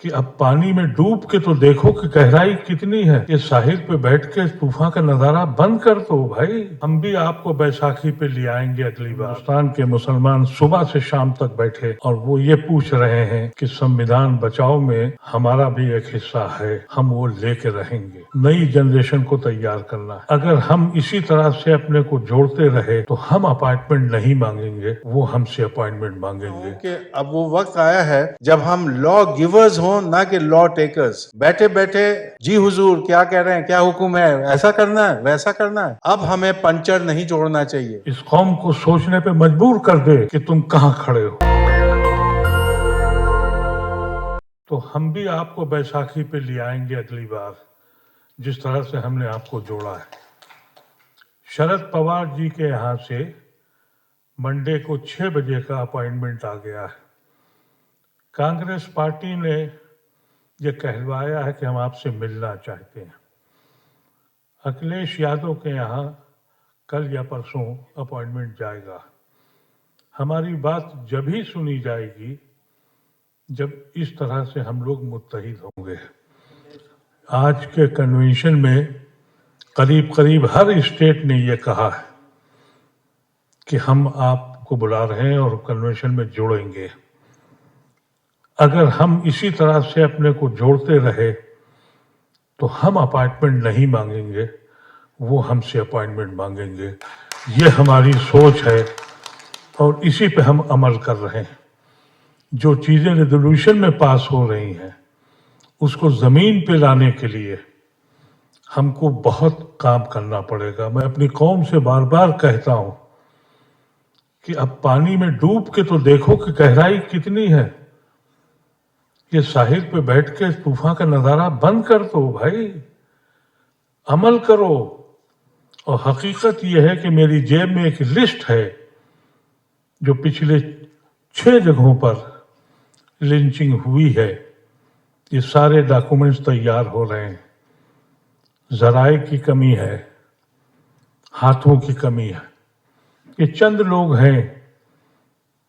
کہ اب پانی میں ڈوب کے تو دیکھو کہ گہرائی کتنی ہے. یہ ساحل پہ بیٹھ کے طوفان کا نظارہ بند کر دو بھائی. ہم بھی آپ کو بیساکھی پہ لے آئیں گے اگلی بار. ہندوستان کے مسلمان صبح سے شام تک بیٹھے اور وہ یہ پوچھ رہے ہیں کہ سنویدھان بچاؤ میں ہمارا بھی ایک حصہ ہے, ہم وہ لے کے رہیں گے. نئی جنریشن کو تیار کرنا ہے. اگر ہم اسی طرح سے اپنے کو جوڑتے رہے تو ہم اپائنٹمنٹ نہیں مانگیں گے, وہ ہم سے اپائنٹمنٹ مانگیں گے. کہ اب وہ وقت آیا ہے جب ہم لا گیورز ہوں نہ کہ لا ٹیکرز. بیٹھے بیٹھے جی حضور کیا کہہ رہے ہیں, کیا حکم ہے, ایسا کرنا ہے ویسا کرنا ہے. اب ہمیں پنچر نہیں جوڑنا چاہیے. اس قوم کو سوچنے پہ مجبور کر دے کہ تم کہاں کھڑے ہو. تو ہم بھی آپ کو بیساکھی پہ لے آئیں گے اگلی بار, جس طرح سے ہم نے آپ کو جوڑا ہے. شرد پوار جی کے یہاں سے منڈے کو 6 بجے کا اپائنٹمنٹ آ گیا ہے. کانگریس پارٹی نے یہ کہلوایا ہے کہ ہم آپ سے ملنا چاہتے ہیں. اکھلیش یادو کے یہاں کل یا پرسوں اپائنٹمنٹ جائے گا. ہماری بات جب ہی سنی جائے گی جب اس طرح سے ہم لوگ متحد ہوں گے. آج کے کنونشن میں قریب قریب ہر اسٹیٹ نے یہ کہا ہے کہ ہم آپ کو بلا رہے ہیں اور کنونشن میں جوڑیں گے. اگر ہم اسی طرح سے اپنے کو جوڑتے رہے تو ہم اپائنٹمنٹ نہیں مانگیں گے, وہ ہم سے اپائنٹمنٹ مانگیں گے. یہ ہماری سوچ ہے اور اسی پہ ہم عمل کر رہے ہیں. جو چیزیں ریزولوشن میں پاس ہو رہی ہیں اس کو زمین پہ لانے کے لیے ہم کو بہت کام کرنا پڑے گا. میں اپنی قوم سے بار بار کہتا ہوں کہ اب پانی میں ڈوب کے تو دیکھو کہ گہرائی کتنی ہے. یہ ساحل پہ بیٹھ کے طوفان کا نظارہ بند کر دو بھائی, عمل کرو. اور حقیقت یہ ہے کہ میری جیب میں ایک لسٹ ہے جو پچھلے 6 جگہوں پر لنچنگ ہوئی ہے. یہ سارے ڈاکومنٹس تیار ہو رہے ہیں. ذرائع کی کمی ہے, ہاتھوں کی کمی ہے. یہ چند لوگ ہیں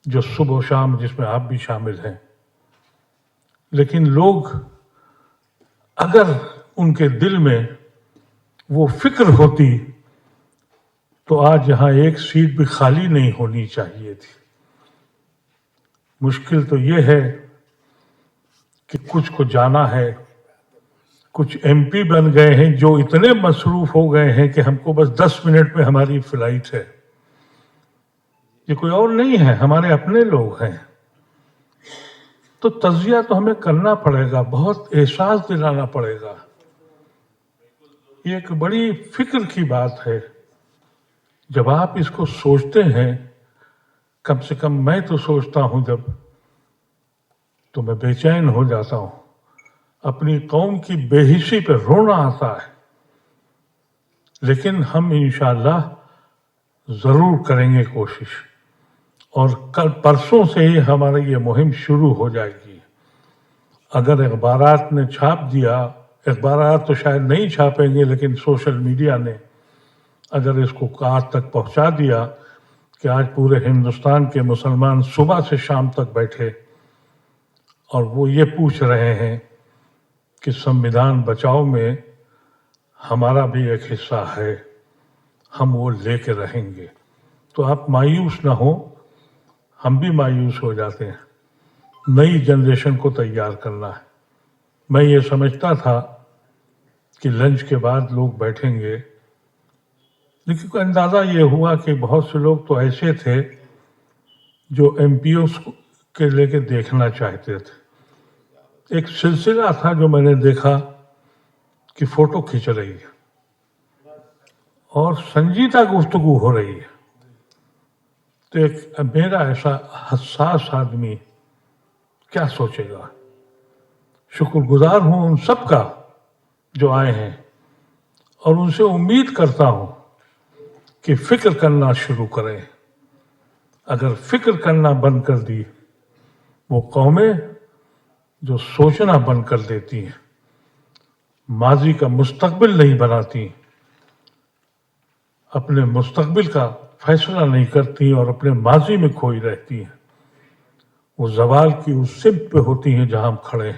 جو صبح و شام, جس میں آپ بھی شامل ہیں, لیکن لوگ اگر ان کے دل میں وہ فکر ہوتی تو آج یہاں ایک سیٹ بھی خالی نہیں ہونی چاہیے تھی. مشکل تو یہ ہے کہ کچھ کو جانا ہے. کچھ ایم پی بن گئے ہیں جو اتنے مصروف ہو گئے ہیں کہ ہم کو بس 10 منٹ میں ہماری فلائٹ ہے. یہ کوئی اور نہیں ہے, ہمارے اپنے لوگ ہیں. تو تجزیہ تو ہمیں کرنا پڑے گا, بہت احساس دلانا پڑے گا. یہ ایک بڑی فکر کی بات ہے. جب آپ اس کو سوچتے ہیں, کم سے کم میں تو سوچتا ہوں جب, تو میں بے چین ہو جاتا ہوں. اپنی قوم کی بے حسی پہ رونا آتا ہے. لیکن ہم انشاءاللہ ضرور کریں گے کوشش, اور کل پرسوں سے ہی ہماری یہ مہم شروع ہو جائے گی. اگر اخبارات نے چھاپ دیا, اخبارات تو شاید نہیں چھاپیں گے لیکن سوشل میڈیا نے اگر اس کو آج تک پہنچا دیا کہ آج پورے ہندوستان کے مسلمان صبح سے شام تک بیٹھے اور وہ یہ پوچھ رہے ہیں کہ سنویدھان بچاؤ میں ہمارا بھی ایک حصہ ہے, ہم وہ لے کے رہیں گے, تو آپ مایوس نہ ہو. ہم بھی مایوس ہو جاتے ہیں. نئی جنریشن کو تیار کرنا ہے. میں یہ سمجھتا تھا کہ لنچ کے بعد لوگ بیٹھیں گے, لیکن اندازہ یہ ہوا کہ بہت سے لوگ تو ایسے تھے جو ایم پی اوز کے لے کے دیکھنا چاہتے تھے. ایک سلسلہ تھا جو میں نے دیکھا کہ فوٹو کھینچ رہی ہے اور سنجیدہ گفتگو ہو رہی ہے. تو ایک میرا ایسا حساس آدمی کیا سوچے گا. شکر گزار ہوں ان سب کا جو آئے ہیں, اور ان سے امید کرتا ہوں کہ فکر کرنا شروع کریں. اگر فکر کرنا بند کر دی, وہ قومیں جو سوچنا بند کر دیتی ہیں, ماضی کا مستقبل نہیں بناتی, اپنے مستقبل کا فیصلہ نہیں کرتی اور اپنے ماضی میں کھوئی رہتی ہیں, وہ زوال کی اس سمت پہ ہوتی ہیں جہاں ہم کھڑے ہیں.